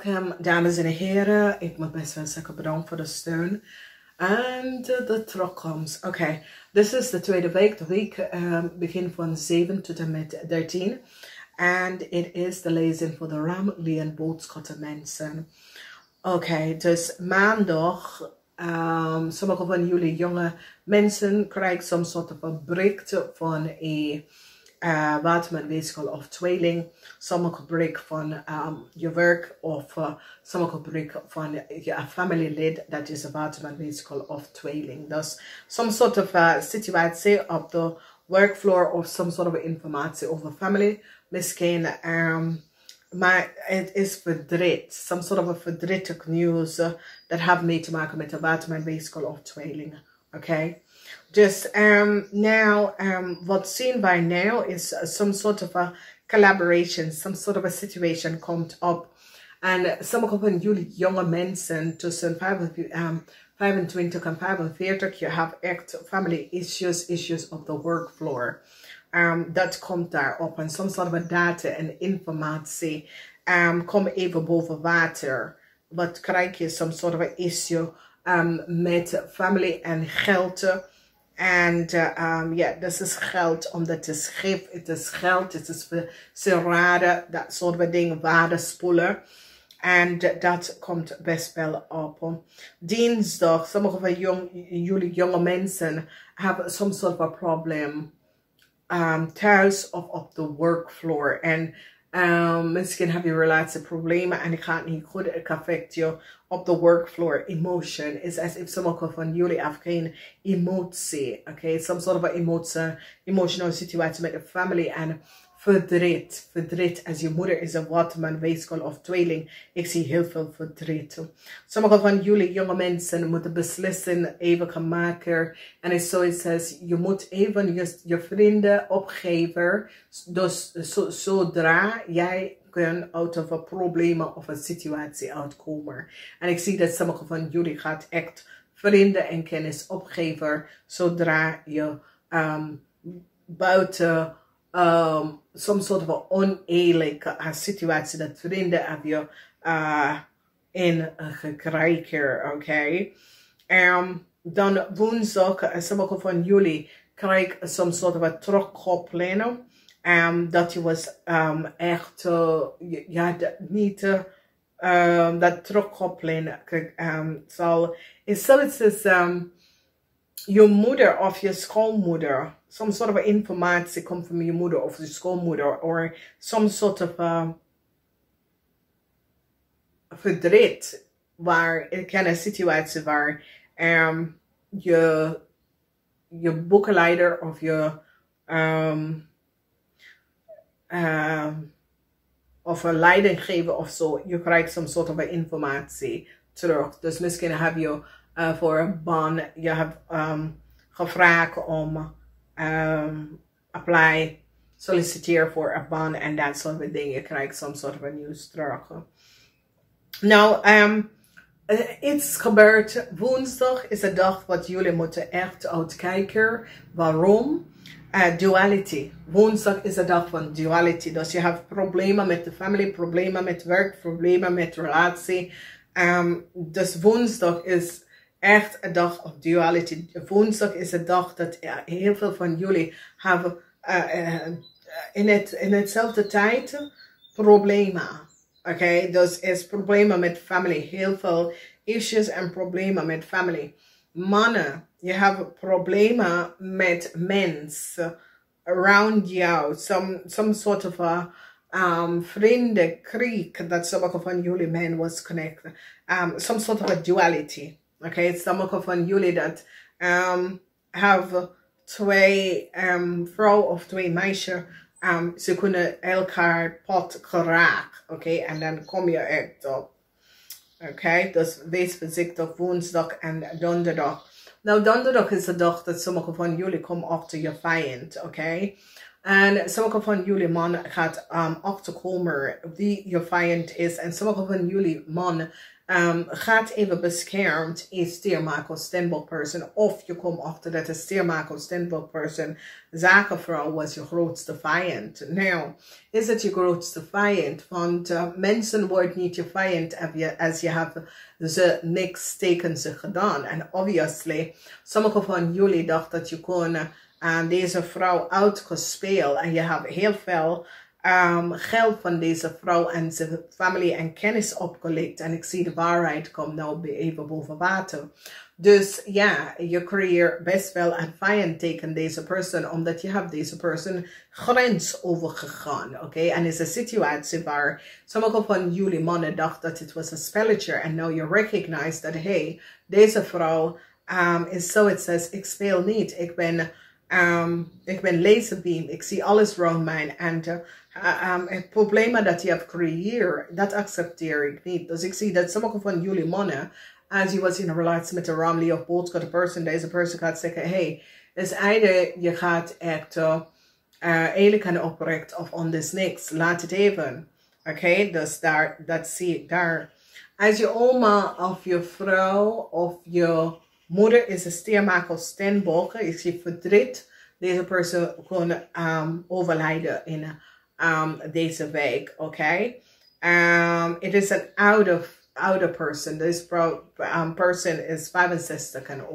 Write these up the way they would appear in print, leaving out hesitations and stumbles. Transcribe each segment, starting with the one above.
Welkom dames en heren. Ik moet best wel zeggen bedankt voor de steun en de terugkomst. Oké, dit is de tweede week. De week begint van 7 tot en met 13. En het is de lezing voor de ram, Leeuw Boogschutter mensen. Oké, dus maandag, sommige van jullie jonge mensen krijgen soms soort van bericht van een watermanweeskal of tweeling. Sommige bericht van je werk of sommige bericht van je familielid dat is een watermanweeskal of tweeling. Dus some sort of situatie op de workfloor of some sort of informatie over family. Misschien, maar het is verdriet. Some sort of verdrietig nieuws dat heeft mee te maken met de watermanweeskal of tweeling. Oké. Dus wat zien wij nu is some sort of a collaboration, some sort of a situation komt op. En sommige van jullie jonge mensen tussen 25 en 45, je hebt echt family issues op de workfloor. Dat komt daarop. En some sort of a data en informatie komt even boven water. Wat krijg je? Some sort of a issue met family en geld. En ja, dat is geld, omdat het is gif, het is geld, het is sieraden, dat soort van dingen, waardespoelen. En dat komt best wel op. Dinsdag, sommige van jullie jonge mensen hebben soms soort van probleem thuis of op de workfloor. En misschien heb je relatieproblemen en het gaat niet goed, het affect je op de workfloor. Emotion is as if sommige van jullie hebben geen emotie. Okay? Some sort of emotional situatie met de family en verdriet. Verdriet, als je moeder is een waterman, weeskal of tweeling. Ik zie heel veel verdriet. Sommige van jullie jonge mensen moeten beslissen even gaan maken. En het is zoiets als, je moet even je vrienden opgeven. Dus zodra jij kunt uit een problemen of een situatie uitkomen. En ik zie dat sommige van jullie gaat echt vrienden en kennis opgeven. Zodra je buiten some sort of oneerlijke situatie dat vrienden heb je in gekregen, oké? Dan woensdag, sommige van jullie krijgen some sort of a terugkoppeling. Dat je was echt, ja, niet, dat terugkoppeling zal, is zoiets als je moeder of je schoonmoeder. Some sort of informatie komt van je moeder of je schoonmoeder. Or some sort of verdriet. Waar, ik ken een situatie waar je boekenleider of je of een leidinggever of zo. Je krijgt some sort of informatie terug. Dus misschien heb je voor een baan, je hebt gevraagd om apply, solliciteer voor een baan en dat soort van dingen. Je krijgt some sort of nieuws terug. Nou, iets gebeurt. Woensdag is een dag wat jullie moeten echt uitkijken. Waarom? Duality. Woensdag is een dag van duality. Dus je hebt problemen met de familie, problemen met werk, problemen met relatie. Dus woensdag is echt een dag of duality. Woensdag is een dag dat heel veel van jullie hebben in hetzelfde tijd problemen. Oké, dus is problemen met family. Heel veel issues en problemen met family. Mannen, je hebt problemen met mensen around jou. Some sort of a vriendenkrieg dat sommige van jullie men was connected. Some sort of a duality. Okay, sommige van jullie dat hebben twee vrouw of twee meisjes. Ze kunnen elkaar pot geraken. Oké, en dan kom je echt op. Oké, dus wees voorzichtig woensdag en donderdag. Nou, donderdag is de dag dat sommige van jullie komen achter je vijand. Oké, en sommige van jullie man gaat achterkomen wie je vijand is. En sommige van jullie man gaat even beschermd is Stiermaker of Stenbock person. Of je komt achter dat de Stiermaker of Stenbock person, zakenvrouw, was je grootste vijand. Nou, is het je grootste vijand? Want mensen worden niet je vijand als je hebt ze niks tegen ze gedaan. En obviously, sommige van jullie dachten dat je kon deze vrouw uitgespeeld. En je hebt heel veel geld van deze vrouw en zijn familie en kennis opgelegd. En ik zie de waarheid komt nou even boven water. Dus ja, je creëert best wel een vijand tegen deze persoon, omdat je hebt deze persoon grens overgegaan. Oké, en is een situatie waar sommige van jullie mannen dachten dat het was een spelletje. En nu je recognize dat, hey, deze vrouw is zoiets als, ik speel niet. Ik ben laserbeam. Ik zie alles rond mij. En het probleem dat je hebt gecreëerd, dat accepteer ik niet. Dus ik zie dat sommige van jullie mannen, als je was in een relatie met een Leeuw Boogschutter person, deze person gaat zeggen, hey, is either je gaat echt eerlijk en oprecht of anders niks. Laat het even. Oké, dus dat zie ik daar. Als je oma of je vrouw of je moeder is een Stiermaker of Stenbock, is je verdriet, deze persoon kon overlijden in deze week, oké? Het is een ouder person. This person is 65 en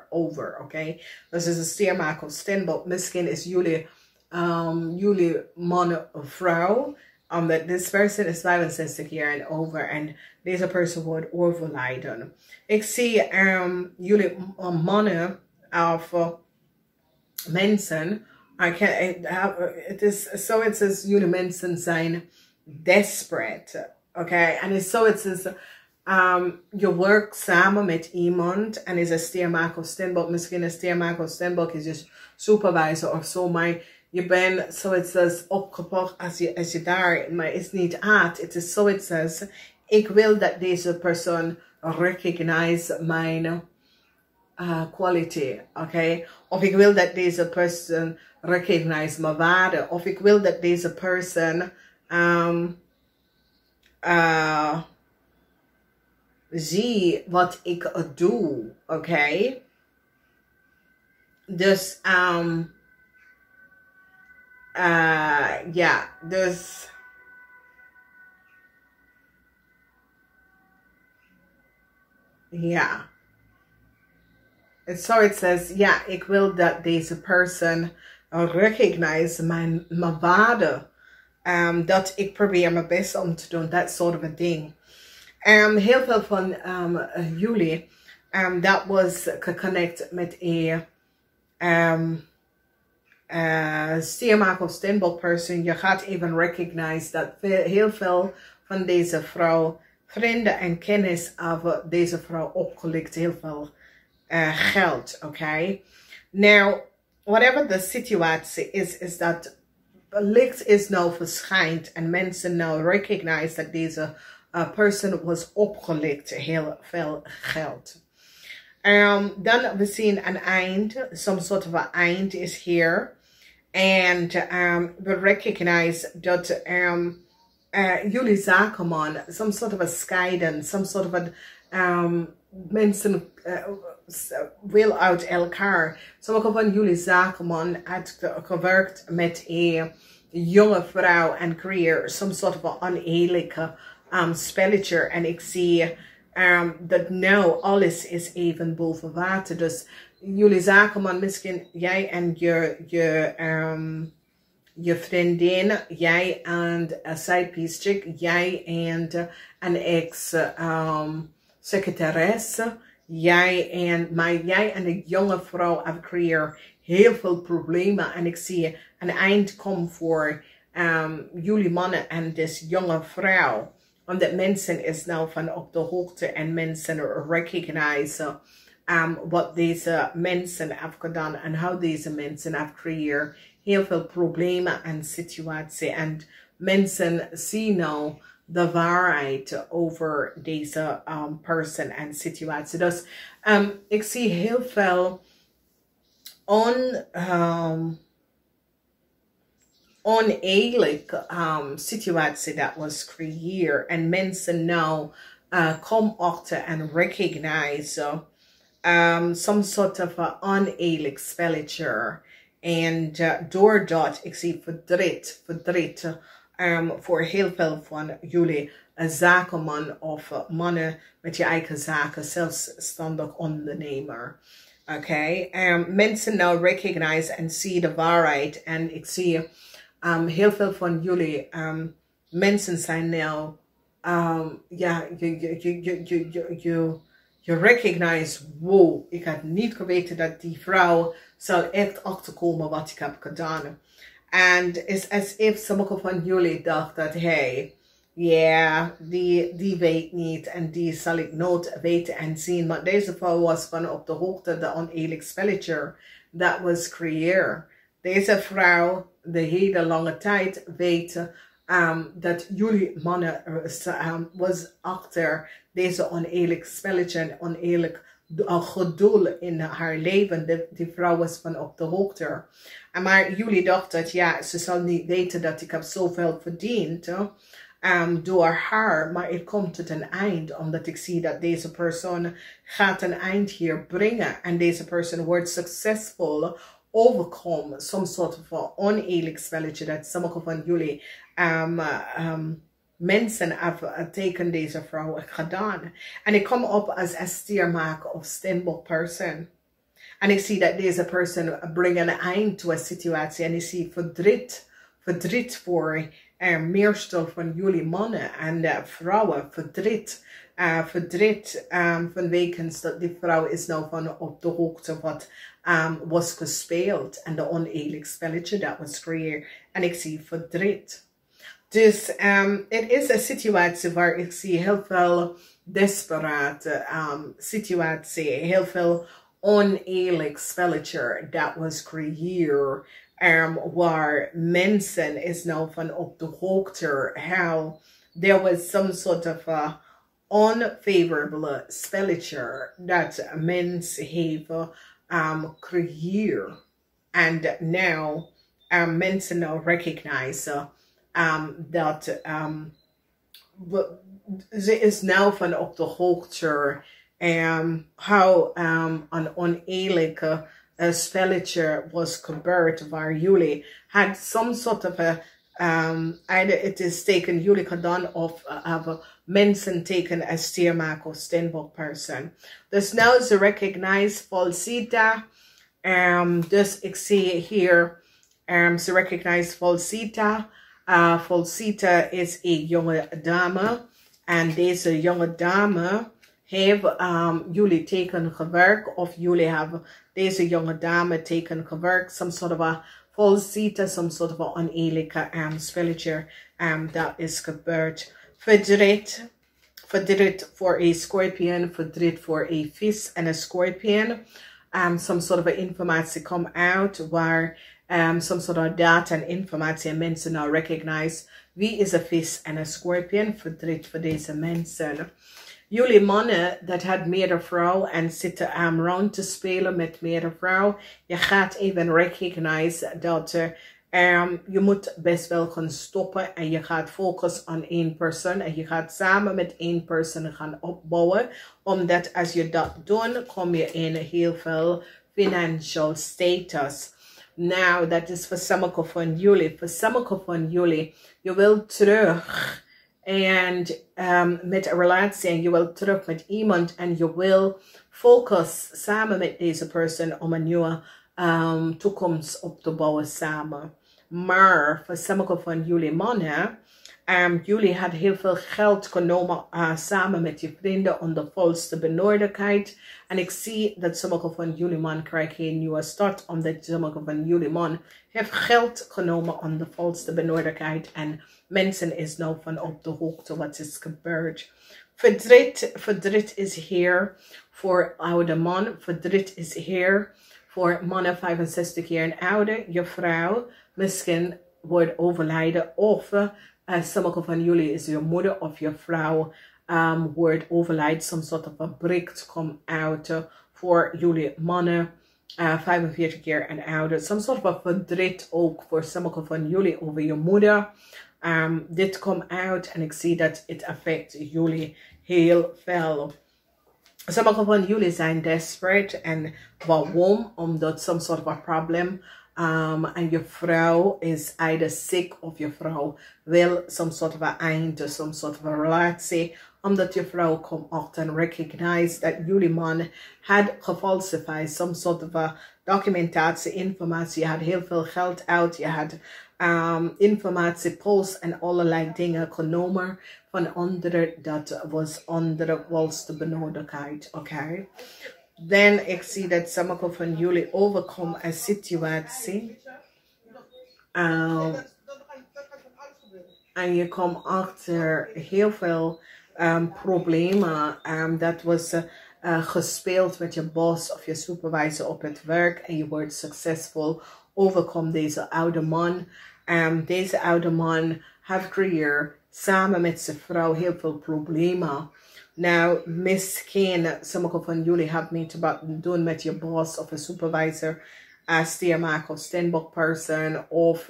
over, oké? Dus is een Stiermaker of Stenbock. Misschien is jullie man of vrouw. Omdat this person is 65 jaar en over. En deze person wordt overlijden. Ik zie jullie mannen of mensen. Het is zoiets als jullie mensen zijn desperate. Oké, en het is zoiets als je werkt samen met iemand en is een Stiermaker of Stenbock. Misschien een Stiermaker of Stenbock is je supervisor of zo, maar je bent zoiets als opgepakt als je daar, maar het is niet aard. Het is zoiets als, ik wil dat deze persoon recognize mijn quality, oké? Of ik wil dat deze persoon recognize mijn waarde. Of ik wil dat deze persoon zie wat ik doe, oké? Dus, ja, dus... Ja. So it says, ja, ik wil dat deze persoon recognize mijn waarde. Dat ik probeer mijn best om te doen, dat soort of a ding. Heel veel van jullie, dat was geconnect met een Stiermaker of Stenbock person. Je gaat even recognize dat heel veel van deze vrouw vrienden en kennis over deze vrouw opgelegd, heel veel geld, oké? Nou, whatever the situatie is dat licht is nou verschijnt en mensen nou recognize dat deze person was opgelegd, heel veel geld. Dan we zien een eind, some sort of an eind is here. And we recognize dat jullie zakenman, some sort of a scheiden, some sort of a mensen wil uit elkaar. Sommige van jullie zakenman had gewerkt met een jonge vrouw en creëer some sort of an oneerlijke spelletje. En ik zie dat nou alles is even boven water. Dus jullie zakenman, misschien jij en je vriendin, jij en een sidepiece chick, jij en een ex-secretaresse, jij en de jonge vrouw hebben creëer heel veel problemen. En ik zie een eind komen voor jullie mannen en dus jonge vrouw. Omdat mensen is nou van op de hoogte en mensen recognize wat deze mensen hebben gedaan en hoe deze mensen hebben gecreëerd. Heel veel problemen en situaties. En mensen zien nou de waarheid over deze persoon en situatie. Dus ik zie heel veel oneerlijke situatie dat was gecreëerd. En mensen nou come achter en recognize some sort of oneerlijk spelletje. En doordat, ik zie verdriet, voor heel veel van jullie zakenman of mannen met je eigen zaken, zelfstandig ondernemer. Oké, mensen nou recognize en zien de waarheid. En ik zie heel veel van jullie mensen zijn nou, ja, je recognize, wow, ik had niet geweten dat die vrouw zal echt achterkomen wat ik heb gedaan. En het is alsof sommige van jullie dachten dat, hey, ja, die weet niet en die zal ik nooit weten en zien. Maar deze vrouw was van op de hoogte de oneerlijk spelletje dat was creëerd. Deze vrouw de hele lange tijd weet dat jullie mannen was achter deze oneerlijk spelletje en oneerlijk gedoe in haar leven. Die vrouw was van op de hoogte. Maar jullie dachten dat ja, ze zal niet weten dat ik heb zoveel verdiend door haar. Maar het komt tot een eind, omdat ik zie dat deze persoon gaat een eind hier brengen. En deze persoon wordt succesvol overkomen. Some soort van oneerlijk spelletje dat sommige van jullie mensen hebben tegen deze vrouw gedaan. En ik kom op als een stiermaker of steenbok person. En ik zie dat deze persoon brengt een eind to een situatie. En ik zie verdriet voor meestal van jullie mannen en vrouwen. Verdriet vanwege dat die vrouw is nou van op de hoogte wat was gespeeld. En de oneerlijk spelletje dat was creëerd. En ik zie verdriet. Dus het is een situatie waar ik zie heel veel desperate situatie, heel veel oneerlijk spelletje dat was creëerd, waar mensen is nou van op de hoogte how there was some sort of unfavorable spelletje dat mensen hebben creëerd. And now mensen nou recognize dat ze is nou van op de hoogte how een oneerlijke spelletje was gebeurd waar jullie had some sort of either it is taken jullie gedaan of mensen teken als stiermaker of steenbok person. Dus nou ze recognize falsita. Dus ik zie hier ze recognize falsita. Falsita is een jonge dame. En deze jonge dame heeft jullie teken gewerkt. Of jullie hebben deze jonge dame teken gewerkt. Some sort of a falsita, some sort of a oneerlijke spelletje dat is gebeurd. Verdriet voor een scorpion. Verdriet voor een vis en een scorpion. Some sort of informatie komt uit waar some sort of data en informatie en mensen nou recognize wie is een vis en een scorpion. Verdriet voor deze mensen. Jullie mannen dat had meerdere vrouwen en zitten rond te spelen met meerdere vrouwen. Je gaat even recognize dat je moet best wel gaan stoppen en je gaat focussen op één persoon en je gaat samen met één persoon gaan opbouwen. Omdat als je dat doet, kom je in heel veel financial status. Nou, dat is voor sommige van jullie. Voor sommige van jullie, je wilt terug en met een relatie en je wilt terug met iemand en je wil focus samen met deze persoon om een nieuwe toekomst op te bouwen samen. Maar voor sommige van jullie mannen, jullie hadden heel veel geld genomen samen met je vrienden onder valse benodigdheid. En ik zie dat sommige van jullie man krijgen een nieuwe start. Omdat sommige van jullie man heeft geld genomen onder valse benodigdheid. En mensen is nou van op de hoogte wat is gebeurd. Verdriet is hier voor oude man. Verdriet is hier voor mannen 65 jaar en ouder. Je vrouw misschien wordt overlijden of sommige van jullie is je moeder of je vrouw wordt overlijden. Some sort of a bericht komt uit voor jullie mannen 45 jaar en ouder. Some sort of a verdriet ook voor sommige van jullie over je moeder. Dit komt uit en ik zie dat het affect jullie heel veel. Sommigen van jullie zijn desperate. En waarom? Omdat some sort of a problem. En je vrouw is either sick of je vrouw wil some sort of a einde, some sort of a relatie. Omdat je vrouw komt often recognize dat jullie man had gefalsified some sort of a documentatie, informatie. Je had heel veel geld uit. Je had informatie, post en allerlei dingen genomen van anderen. Dat was onder de benodigdheid. Oké. Dan ik zie dat sommige van jullie overkomen een situatie. En je komt achter heel veel problemen. Dat was gespeeld met je boss of je supervisor op het werk. En je wordt succesvol. Overkomt deze oude man. Deze oude man heeft gecreëerd samen met zijn vrouw heel veel problemen. Nou, misschien sommige van jullie hebben niet wat doen met je boss of een supervisor, steermaker of standbook person, of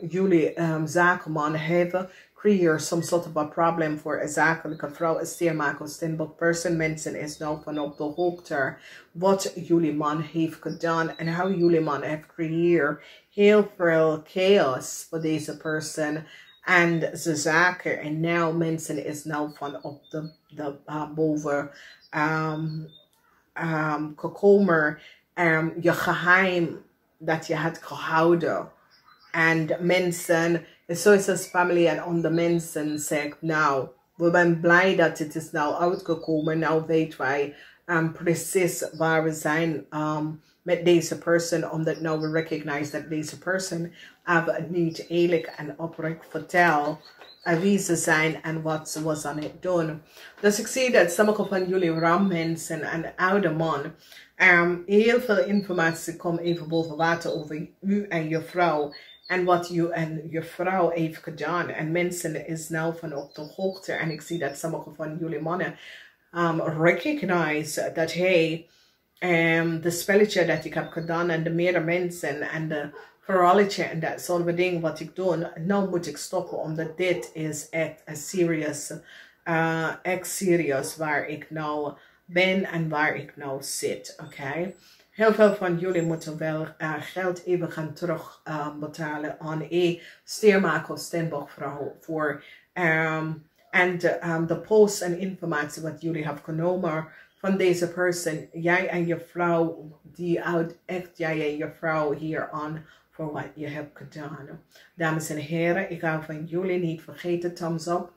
jullie zakenman hebben creëert some sort of a problem voor een zakelijke vrouw, een steermaker of standbook person. Mensen is nou van op de hoogte wat jullie man heeft gedaan en hoe jullie man heeft gecreëerd heel veel chaos voor deze persoon. En ze zaken en nou mensen is nou van op de boven gekomen. Je geheim dat je had gehouden. En mensen, zoals als familie en onder mensen zegt, nou, we zijn blij dat het is nou uitgekomen. Nou weten wij precies waar we zijn met deze persoon, omdat nou we recognize dat deze persoon het niet eerlijk en oprecht vertelt wie ze zijn en wat ze was aan het doen. Dus ik zie dat sommige van jullie rammensen en oude man heel veel informatie komt even boven water over u en je vrouw en wat u en je vrouw heeft gedaan. En mensen is nou van op de hoogte en ik zie dat sommige van jullie mannen recognize dat hey, de spelletje dat ik heb gedaan en de meerdere mensen en de verhaaltje en dat soort dingen wat ik doe, nou moet ik stoppen omdat dit is echt echt serieus waar ik nou ben en waar ik nou zit. Oké. Heel veel van jullie moeten wel geld even gaan terug betalen aan een steermaker of standboekvrouw voor en de posts en informatie wat jullie hebben genomen van deze persoon. Jij en je vrouw, die houdt echt jij en je vrouw hier aan voor wat je hebt gedaan. Dames en heren, ik hou van jullie. Niet vergeten, thumbs up.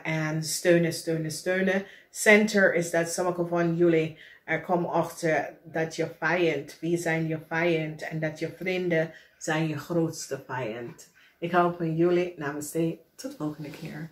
En steunen, steunen, steunen. Center is dat sommige van jullie komen achter dat je vijand, wie zijn je vijand? En dat je vrienden zijn je grootste vijand. Ik hou van jullie. Namaste. Tot de volgende keer.